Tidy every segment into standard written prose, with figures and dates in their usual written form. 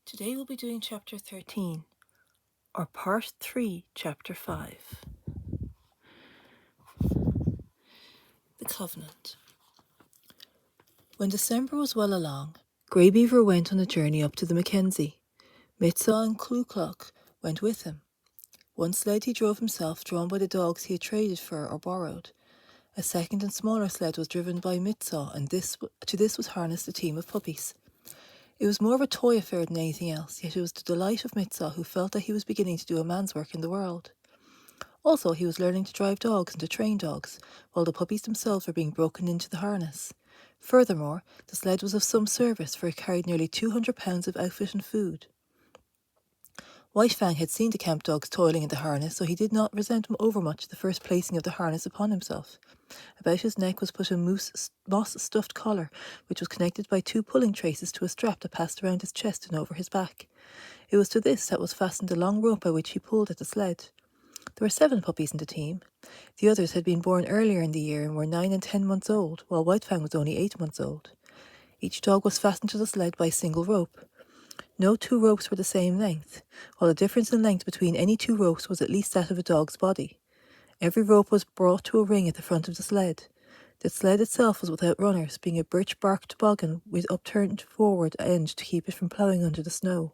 Today we'll be doing chapter 13, or part 3, chapter 5. The Covenant. When December was well along, Grey Beaver went on a journey up to the Mackenzie. Mitsaw and Clou Clock went with him. One sled he drove himself, drawn by the dogs he had traded for or borrowed. A second and smaller sled was driven by Mitsaw, and to this was harnessed a team of puppies. It was more of a toy affair than anything else, yet it was the delight of Mitsaw, who felt that he was beginning to do a man's work in the world. Also, he was learning to drive dogs and to train dogs, while the puppies themselves were being broken into the harness. Furthermore, the sled was of some service, for it carried nearly 200 pounds of outfit and food. White Fang had seen the camp dogs toiling in the harness, so he did not resent overmuch the first placing of the harness upon himself. About his neck was put a moss-stuffed collar, which was connected by 2 pulling traces to a strap that passed around his chest and over his back. It was to this that was fastened a long rope by which he pulled at the sled. There were 7 puppies in the team. The others had been born earlier in the year and were 9 and 10 months old, while White Fang was only 8 months old. Each dog was fastened to the sled by a single rope. No 2 ropes were the same length, while the difference in length between any 2 ropes was at least that of a dog's body. Every rope was brought to a ring at the front of the sled. The sled itself was without runners, being a birch-bark toboggan with upturned forward end to keep it from ploughing under the snow.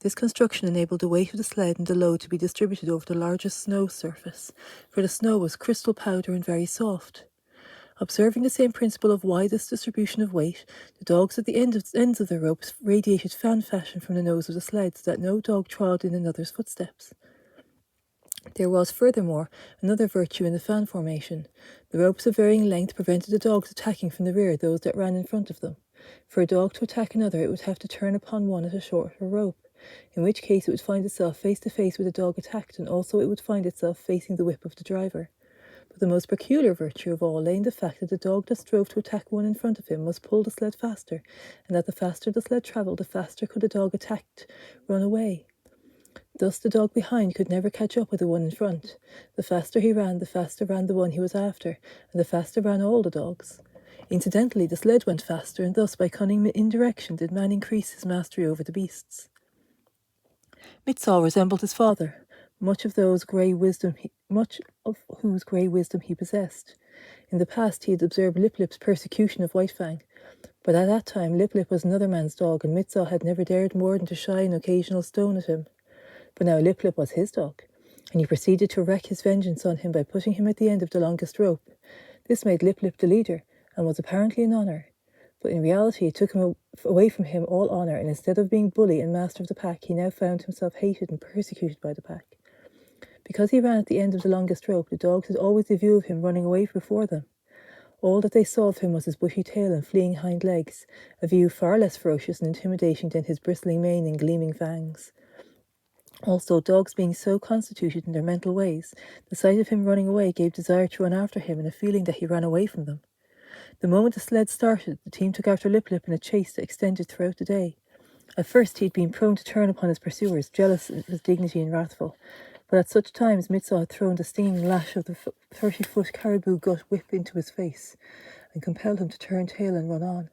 This construction enabled the weight of the sled and the load to be distributed over the largest snow surface, for the snow was crystal powder and very soft. Observing the same principle of widest distribution of weight, the dogs at the ends of the ropes radiated fan fashion from the nose of the sled so that no dog trod in another's footsteps. There was, furthermore, another virtue in the fan formation. The ropes of varying length prevented the dogs attacking from the rear those that ran in front of them. For a dog to attack another, it would have to turn upon one at a shorter rope, in which case it would find itself face to face with the dog attacked, and also it would find itself facing the whip of the driver. But the most peculiar virtue of all lay in the fact that the dog that strove to attack one in front of him must pull the sled faster, and that the faster the sled travelled, the faster could the dog attacked run away. Thus the dog behind could never catch up with the one in front. The faster he ran, the faster ran the one he was after, and the faster ran all the dogs. Incidentally, the sled went faster, and thus by cunning indirection did man increase his mastery over the beasts. Mitsaw resembled his father, much of whose grey wisdom he possessed. In the past he had observed Lip Lip's persecution of White Fang, but at that time Lip Lip was another man's dog, and Mitsaw had never dared more than to shy an occasional stone at him. But now Lip Lip was his dog, and he proceeded to wreak his vengeance on him by putting him at the end of the longest rope. This made Lip Lip the leader, and was apparently an honour. But in reality it took away from him all honour, and instead of being bully and master of the pack, he now found himself hated and persecuted by the pack. Because he ran at the end of the longest rope, the dogs had always the view of him running away before them. All that they saw of him was his bushy tail and fleeing hind legs, a view far less ferocious and intimidating than his bristling mane and gleaming fangs. Also, dogs being so constituted in their mental ways, the sight of him running away gave desire to run after him and a feeling that he ran away from them. The moment the sled started, the team took after Lip Lip in a chase that extended throughout the day. At first he had been prone to turn upon his pursuers, jealous of his dignity and wrathful, but at such times Mitsaw had thrown the stinging lash of the 30-foot caribou gut whip into his face, and compelled him to turn tail and run on.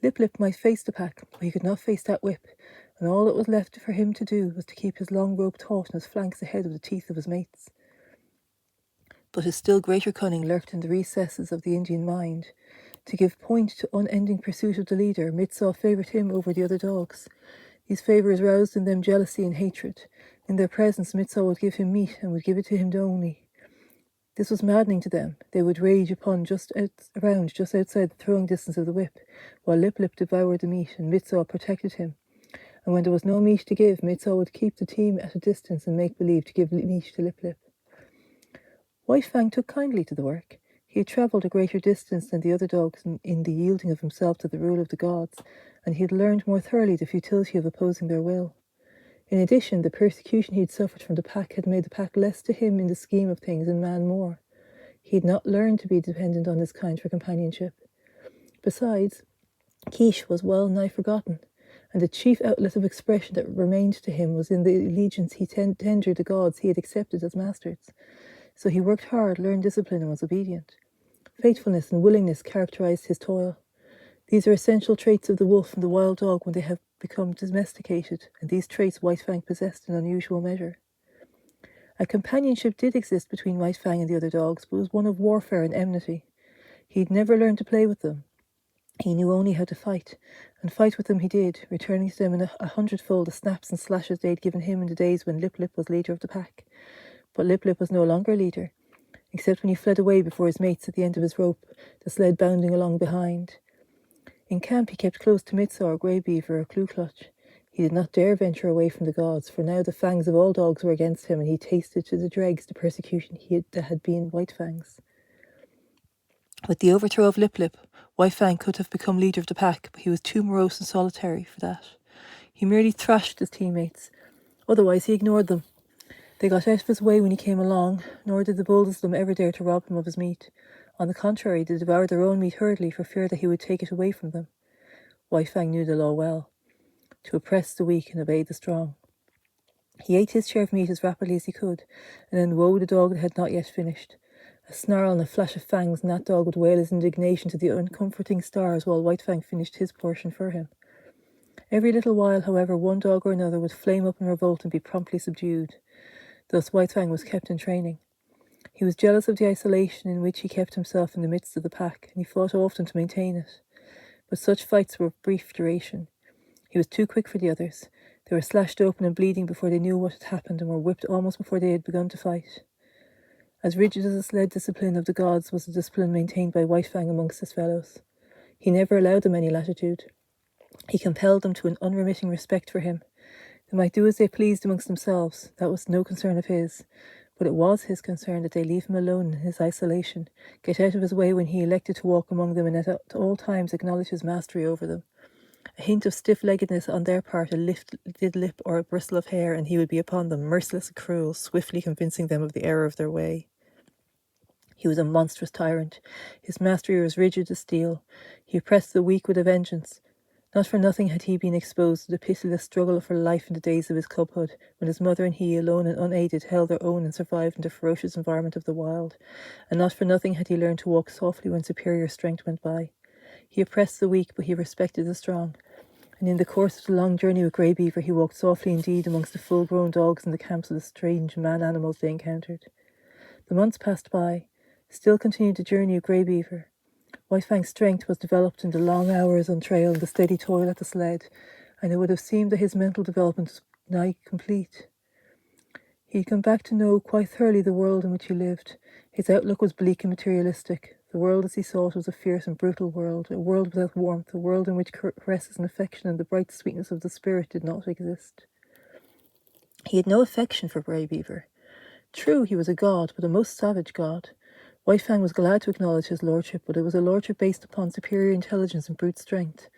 Lip Lip might face the pack, but he could not face that whip, and all that was left for him to do was to keep his long rope taut on his flanks ahead of the teeth of his mates. But his still greater cunning lurked in the recesses of the Indian mind. To give point to unending pursuit of the leader, Mitsaw favoured him over the other dogs. These favours roused in them jealousy and hatred. In their presence, Mitsaw would give him meat, and would give it to him only. This was maddening to them. They would rage upon just outside the throwing distance of the whip, while Lip Lip devoured the meat, and Mitsaw protected him. And when there was no meat to give, Mitsaw would keep the team at a distance and make believe to give meat to Lip Lip. White Fang took kindly to the work. He had travelled a greater distance than the other dogs in the yielding of himself to the rule of the gods, and he had learned more thoroughly the futility of opposing their will. In addition, the persecution he had suffered from the pack had made the pack less to him in the scheme of things and man more. He had not learned to be dependent on his kind for companionship. Besides, quiche was well nigh forgotten, and the chief outlet of expression that remained to him was in the allegiance he tendered the gods he had accepted as masters. So he worked hard, learned discipline, and was obedient. Faithfulness and willingness characterized his toil. These are essential traits of the wolf and the wild dog when they have become domesticated, and these traits White Fang possessed in unusual measure. A companionship did exist between White Fang and the other dogs, but it was one of warfare and enmity. He had never learned to play with them. He knew only how to fight, and fight with them he did, returning to them in a hundredfold the snaps and slashes they had given him in the days when Lip Lip was leader of the pack. But Lip Lip was no longer leader, except when he fled away before his mates at the end of his rope, the sled bounding along behind. In camp he kept close to Mitsaw, Grey Beaver, or Clue Clutch. He did not dare venture away from the gods, for now the fangs of all dogs were against him, and he tasted to the dregs the persecution that had been White Fang's. With the overthrow of Lip Lip, White Fang could have become leader of the pack, but he was too morose and solitary for that. He merely thrashed his teammates. Otherwise he ignored them. They got out of his way when he came along, nor did the bulls of them ever dare to rob him of his meat. On the contrary, they devoured their own meat hurriedly for fear that he would take it away from them. White Fang knew the law well: to oppress the weak and obey the strong. He ate his share of meat as rapidly as he could, and then woe the dog that had not yet finished. A snarl and a flash of fangs, and that dog would wail his indignation to the uncomforting stars while White Fang finished his portion for him. Every little while, however, one dog or another would flame up in revolt and be promptly subdued. Thus White Fang was kept in training. He was jealous of the isolation in which he kept himself in the midst of the pack, and he fought often to maintain it. But such fights were of brief duration. He was too quick for the others. They were slashed open and bleeding before they knew what had happened, and were whipped almost before they had begun to fight. As rigid as the sled discipline of the gods was the discipline maintained by White Fang amongst his fellows. He never allowed them any latitude. He compelled them to an unremitting respect for him. They might do as they pleased amongst themselves. That was no concern of his. But it was his concern that they leave him alone in his isolation, get out of his way when he elected to walk among them, and at all times acknowledge his mastery over them. A hint of stiff-leggedness on their part, a lifted lip or a bristle of hair, and he would be upon them, merciless and cruel, swiftly convincing them of the error of their way. He was a monstrous tyrant. His mastery was rigid as steel. He oppressed the weak with a vengeance. Not for nothing had he been exposed to the pitiless struggle for life in the days of his cubhood, when his mother and he, alone and unaided, held their own and survived in the ferocious environment of the wild. And not for nothing had he learned to walk softly when superior strength went by. He oppressed the weak, but he respected the strong. And in the course of the long journey with Grey Beaver, he walked softly indeed amongst the full-grown dogs in the camps of the strange man-animals they encountered. The months passed by. Still continued the journey of Grey Beaver. White Fang's strength was developed in the long hours on trail and the steady toil at the sled, and it would have seemed that his mental development was nigh complete. He had come back to know quite thoroughly the world in which he lived. His outlook was bleak and materialistic. The world as he saw it was a fierce and brutal world, a world without warmth, a world in which caresses and affection and the bright sweetness of the spirit did not exist. He had no affection for Grey Beaver. True, he was a god, but a most savage god. White Fang was glad to acknowledge his lordship, but it was a lordship based upon superior intelligence and brute strength.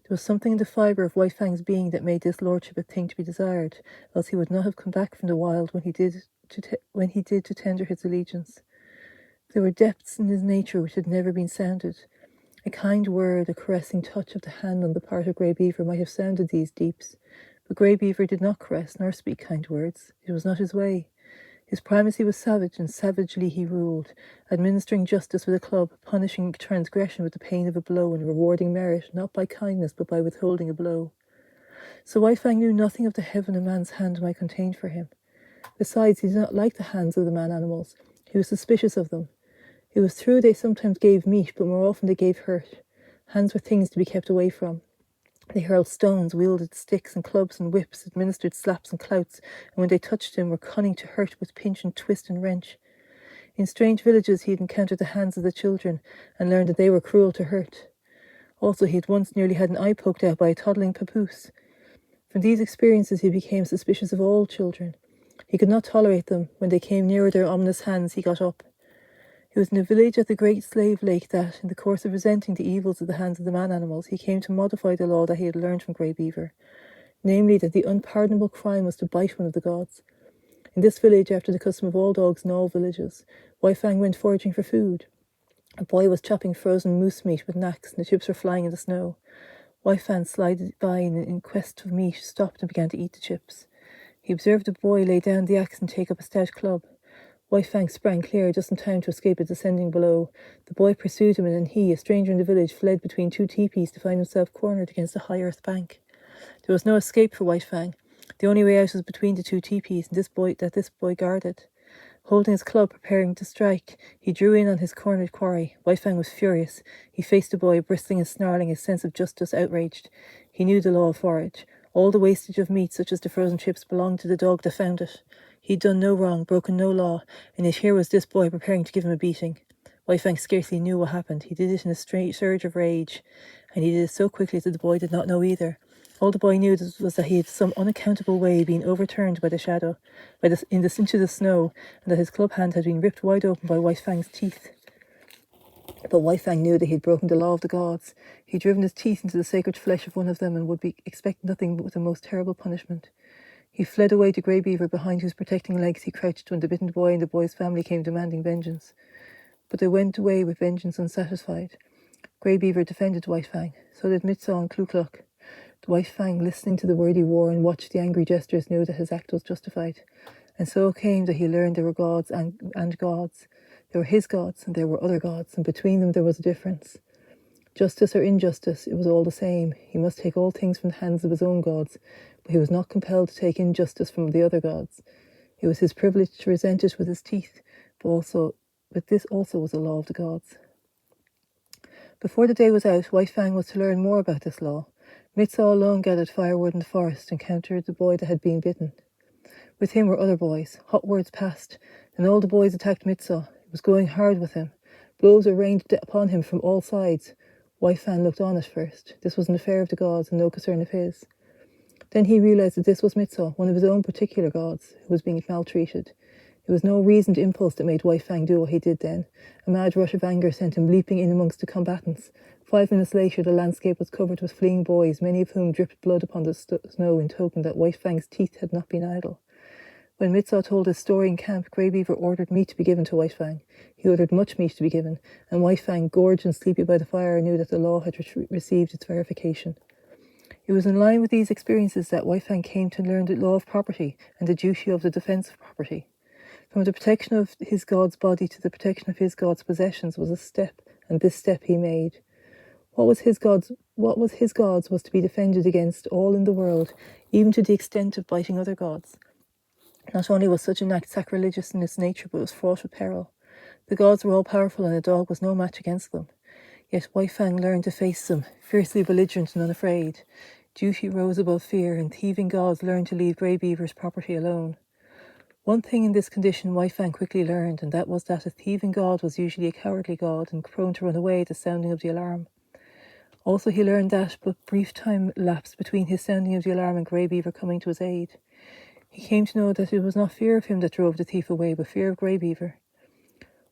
There was something in the fibre of White Fang's being that made this lordship a thing to be desired, else he would not have come back from the wild when he did to tender his allegiance. There were depths in his nature which had never been sounded. A kind word, a caressing touch of the hand on the part of Grey Beaver might have sounded these deeps, but Grey Beaver did not caress nor speak kind words. It was not his way. His primacy was savage, and savagely he ruled, administering justice with a club, punishing transgression with the pain of a blow, and rewarding merit not by kindness but by withholding a blow. So White Fang knew nothing of the heaven a man's hand might contain for him. Besides, he did not like the hands of the man-animals. He was suspicious of them. It was true they sometimes gave meat, but more often they gave hurt. Hands were things to be kept away from. They hurled stones, wielded sticks and clubs and whips, administered slaps and clouts, and when they touched him were cunning to hurt with pinch and twist and wrench. In strange villages he had encountered the hands of the children, and learned that they were cruel to hurt. Also he had once nearly had an eye poked out by a toddling papoose. From these experiences he became suspicious of all children. He could not tolerate them. When they came nearer their ominous hands, he got up. It was in a village at the Great Slave Lake that, in the course of resenting the evils of the hands of the man-animals, he came to modify the law that he had learned from Grey Beaver, namely that the unpardonable crime was to bite one of the gods. In this village, after the custom of all dogs in all villages, White Fang went foraging for food. A boy was chopping frozen moose meat with an axe, and the chips were flying in the snow. White Fang slided by in quest of meat, stopped and began to eat the chips. He observed the boy lay down the axe and take up a stout club. White Fang sprang clear just in time to escape a descending blow. The boy pursued him, and then he, a stranger in the village, fled between two teepees to find himself cornered against a high earth bank. There was no escape for White Fang. The only way out was between the two teepees, and this boy guarded. Holding his club, preparing to strike, he drew in on his cornered quarry. White Fang was furious. He faced the boy, bristling and snarling, his sense of justice outraged. He knew the law of forage. All the wastage of meat, such as the frozen chips, belonged to the dog that found it. He'd done no wrong, broken no law, and yet here was this boy preparing to give him a beating. White Fang scarcely knew what happened. He did it in a strange surge of rage, and he did it so quickly that the boy did not know either. All the boy knew was that he had some unaccountable way been overturned by the shadow, into the snow, and that his club hand had been ripped wide open by White Fang's teeth. But White Fang knew that he had broken the law of the gods. He had driven his teeth into the sacred flesh of one of them, and would expect nothing but the most terrible punishment. He fled away to Grey Beaver, behind whose protecting legs he crouched when the bitten boy and the boy's family came demanding vengeance. But they went away with vengeance unsatisfied. Grey Beaver defended White Fang. So did Mitsaw and Ku Klux. The White Fang, listening to the word he wore and watched the angry gestures, knew that his act was justified. And so it came that he learned there were gods and gods. There were his gods and there were other gods, and between them there was a difference. Justice or injustice, it was all the same. He must take all things from the hands of his own gods, but he was not compelled to take injustice from the other gods. It was his privilege to resent it with his teeth, but this also was the law of the gods. Before the day was out, White Fang was to learn more about this law. Mitsaw alone gathered firewood in the forest and encountered the boy that had been bitten. With him were other boys. Hot words passed, and all the boys attacked Mitsaw. It was going hard with him. Blows were rained upon him from all sides. White Fang looked on at first. This was an affair of the gods and no concern of his. Then he realized that this was Mitsaw, one of his own particular gods, who was being maltreated. It was no reasoned impulse that made White Fang do what he did then. A mad rush of anger sent him leaping in amongst the combatants. 5 minutes later, the landscape was covered with fleeing boys, many of whom dripped blood upon the snow in token that White Fang's teeth had not been idle. When Mitsaw told his story in camp, Grey Beaver ordered meat to be given to White Fang. He ordered much meat to be given, and White Fang, gorged and sleepy by the fire, knew that the law had received its verification. It was in line with these experiences that White Fang came to learn the law of property and the duty of the defence of property. From the protection of his god's body to the protection of his god's possessions was a step, and this step he made. What was his god's was to be defended against all in the world, even to the extent of biting other gods. Not only was such an act sacrilegious in its nature, but it was fraught with peril. The gods were all powerful, and a dog was no match against them. Yet White Fang learned to face them, fiercely belligerent and unafraid. Duty rose above fear, and thieving gods learned to leave Grey Beaver's property alone. One thing in this condition White Fang quickly learned, and that was that a thieving god was usually a cowardly god and prone to run away at the sounding of the alarm. Also he learned that but brief time elapsed between his sounding of the alarm and Grey Beaver coming to his aid. He came to know that it was not fear of him that drove the thief away, but fear of Grey Beaver.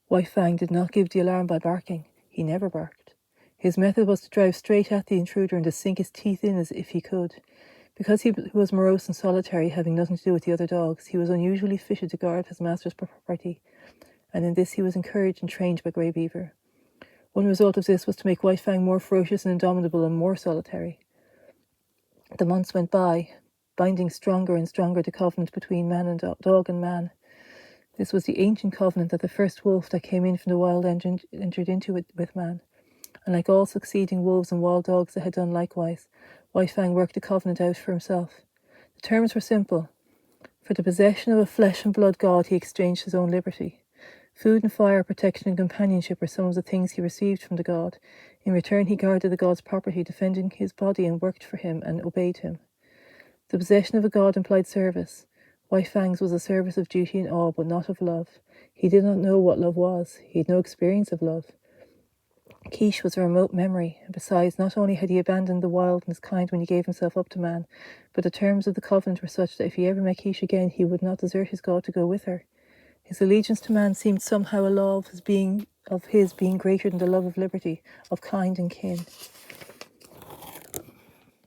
White Fang did not give the alarm by barking. He never barked. His method was to drive straight at the intruder and to sink his teeth in as if he could. Because he was morose and solitary, having nothing to do with the other dogs, he was unusually fitted to guard his master's property, and in this he was encouraged and trained by Grey Beaver. One result of this was to make White Fang more ferocious and indomitable and more solitary. The months went by, binding stronger and stronger the covenant between man and dog and man. This was the ancient covenant that the first wolf that came in from the wild entered into it with man. And like all succeeding wolves and wild dogs that had done likewise, White Fang worked the covenant out for himself. The terms were simple. For the possession of a flesh and blood god, he exchanged his own liberty. Food and fire, protection and companionship were some of the things he received from the god. In return, he guarded the god's property, defending his body, and worked for him and obeyed him. The possession of a god implied service. White Fang's was a service of duty and awe, but not of love. He did not know what love was. He had no experience of love. Quiche was a remote memory, and besides, not only had he abandoned the wild and his kind when he gave himself up to man, but the terms of the covenant were such that if he ever met Quiche again, he would not desert his god to go with her. His allegiance to man seemed somehow a law of his being greater than the love of liberty, of kind and kin.